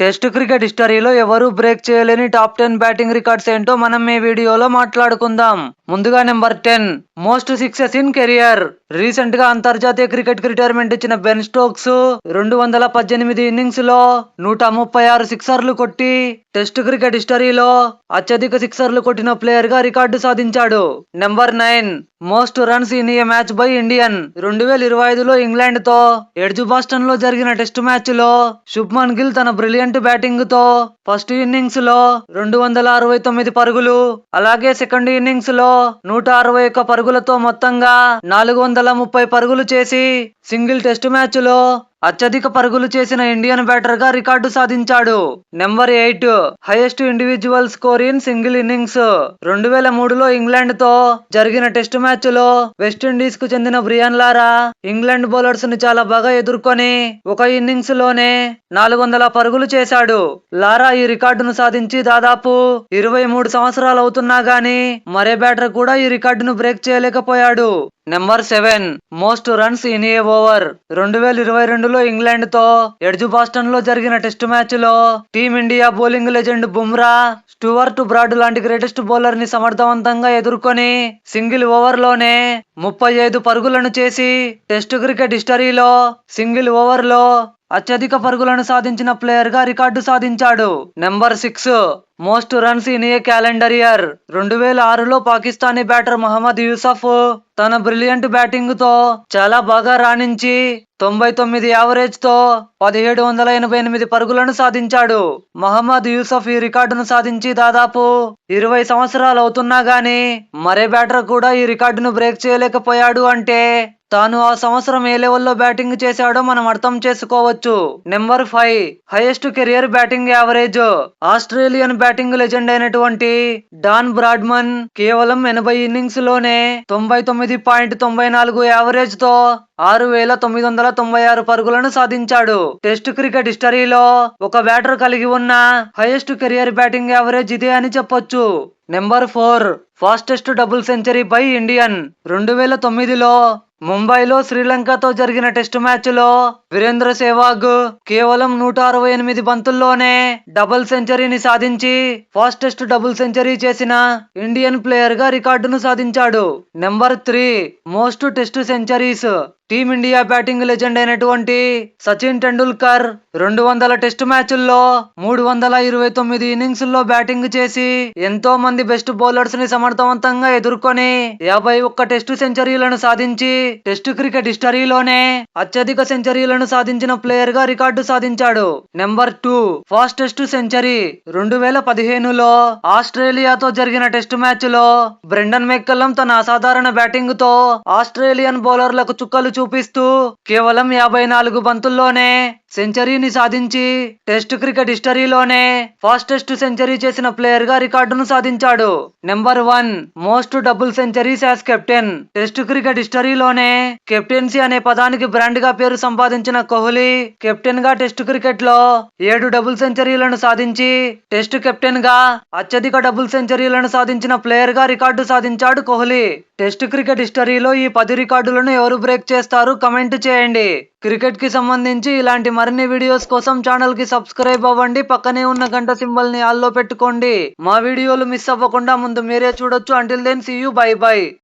Test cricket హిస్టరీలో ఎవరూ break చేయలేని టాప్ 10 బ్యాటింగ్ రికార్డ్స్ ఏంటో మనం ఈ వీడియోలో మాట్లాడుకుందాం. ముందుగా number 10 most sixes in career. Recent గా అంతర్జాతీయ క్రికెట్ కి రిటైర్మెంట్ ఇచ్చిన బెన్ స్టోక్స్ 218 ఇన్నింగ్స్ లో 136 సిక్సర్లు కొట్టి టెస్ట్ క్రికెట్ హిస్టరీలో అత్యధిక సిక్సర్లు కొట్టిన ప్లేయర్ గా రికార్డు సాధించాడు. Number 9 most runs in a match by Indian. 2025లో ఇంగ్లాండ్ తో ఎడ్జ్బాస్టన్ లో జరిగిన టెస్ట్ మ్యాచ్ లో శుభ్మన్ గిల్ తన బ్రిలియంట్ బ్యాటింగ్ తో ఫస్ట్ ఇన్నింగ్స్ లో 269 పరుగులు, అలాగే సెకండ్ ఇన్నింగ్స్ లో 161 పరుగులతో మొత్తంగా 430 పరుగులు చేసి సింగిల్ టెస్ట్ మ్యాచ్ లో అత్యధిక పరుగులు చేసిన ఇండియన్ బ్యాటర్ గా రికార్డు సాధించాడు. Number 8 highest individual score in single innings. 2003లో ఇంగ్లాండ్ తో జరిగిన టెస్ట్ మ్యాచ్ లో వెస్టిండీస్ కు చెందిన బ్రియాన్ లారా ఇంగ్లాండ్ బౌలర్స్ ని చాలా బాగా ఎదుర్కొని ఒక ఇన్నింగ్స్ లోనే 400 పరుగులు చేశాడు. లారా ఈ రికార్డును సాధించి దాదాపు 23 సంవత్సరాలు అవుతున్నా గానీ మరే బ్యాటర్ కూడా ఈ రికార్డును బ్రేక్ చేయలేకపోయాడు. Number 7 most runs in a over. 2022లో ఇంగ్లాండ్ తో ఎడ్జ్బాస్టన్ లో జరిగిన టెస్ట్ మ్యాచ్ లో Team India bowling legend Bumrah, Stuart Broad లాంటి గ్రేటెస్ట్ బౌలర్ ని సమర్థవంతంగా ఎదుర్కొని సింగిల్ ఓవర్ లోనే 35 పరుగులను చేసి టెస్ట్ క్రికెట్ హిస్టరీలో సింగిల్ ఓవర్ లో అత్యధిక పరుగులను సాధించిన ప్లేయర్ గా రికార్డు సాధించాడు. Number 6 most runs in a calendar year. 2006లో పాకిస్తానీ బ్యాటర్ మహమ్మద్ యూసఫ్ తన బ్రిలియంట్ బ్యాటింగ్ తో చాలా బాగా రాణించి 99 యావరేజ్ తో 1788 పరుగులను సాధించాడు. మహమ్మద్ యూసఫ్ ఈ రికార్డును సాధించి దాదాపు 20 సంవత్సరాలు అవుతున్నా గానీ మరే బ్యాటర్ కూడా ఈ రికార్డును బ్రేక్ చేయలేకపోయాడు అంటే తాను ఆ సంవత్సరం ఏ లెవెల్లో బ్యాటింగ్ చేశాడో మనం అర్థం చేసుకోవచ్చు. Number 5 highest career batting average. Australian batting legend అయినటువంటి డాన్ బ్రాడ్మన్ కేవలం 80 ఇన్నింగ్స్ లోనే 99.94 యావరేజ్ తో 6996 పరుగులను సాధించాడు. టెస్ట్ క్రికెట్ హిస్టరీలో ఒక బ్యాటర్ కలిగి ఉన్న హైయెస్ట్ కెరియర్ బ్యాటింగ్ యావరేజ్ ఇదే అని చెప్పొచ్చు. Number 4 fastest double century by Indian. 2009లో ముంబైలో శ్రీలంకతో జరిగిన టెస్ట్ మ్యాచ్ లో వీరేంద్ర సెహ్వాగ్ కేవలం 168 బంతుల్లోనే డబుల్ సెంచరీని సాధించి ఫాస్టెస్ట్ డబుల్ సెంచరీ చేసిన ఇండియన్ ప్లేయర్ గా రికార్డును సాధించాడు. Number 3 most test centuries. Team India batting legend అయినటువంటి సచిన్ టెండూల్కర్ 200 టెస్ట్ మ్యాచ్ల్లో 329 ఇన్నింగ్స్ లో బ్యాటింగ్ చేసి ఎంతో మంది బెస్ట్ బౌలర్స్ ని సమర్థవంతంగా ఎదుర్కొని 51 టెస్ట్ సెంచరీలను సాధించి టెస్ట్ క్రికెట్ హిస్టరీలోనే అత్యధిక సెంచరీలను సాధించిన ప్లేయర్ గా రికార్డు సాధించాడు. Number 2 fastest century. 2015లో ఆస్ట్రేలియాతో జరిగిన టెస్ట్ మ్యాచ్ లో బ్రెండన్ మెక్కలం తన అసాధారణ బ్యాటింగ్ తో ఆస్ట్రేలియన్ బౌలర్లకు చుక్కలు చూపిస్తూ కేవలం 54 బంతుల్లోనే సెంచరీని సాధించి టెస్ట్ క్రికెట్ హిస్టరీలోనే ఫాస్టెస్ట్ సెంచరీ చేసిన ప్లేయర్ గా రికార్డును సాధించాడు. Number 1 most double centuries as captain. Test cricket హిస్టరీలోనే కెప్టెన్సీ అనే పదానికి బ్రాండ్ గా పేరు సంపాదించిన కోహ్లీ కెప్టెన్ గా టెస్ట్ క్రికెట్ లో 7 డబుల్ సెంచరీలను సాధించి టెస్ట్ కెప్టెన్ గా అత్యధిక డబుల్ సెంచరీలను సాధించిన ప్లేయర్ గా రికార్డు సాధించాడు కోహ్లీ. టెస్ట్ క్రికెట్ హిస్టరీలో ఈ 10 రికార్డులను ఎవరు బ్రేక్ చేస్తారు కమెంట్ చేయండి. క్రికెట్ కి సంబంధించి ఇలాంటి మరిన్ని వీడియోస్ కోసం ఛానల్ కి సబ్స్క్రైబ్ అవ్వండి. పక్కనే ఉన్న గంట సింబల్ ని ఆల్లో పెట్టుకోండి. మా వీడియోలు మిస్ అవ్వకుండా ముందు మీరే చూడొచ్చు. Until then see you, bye by.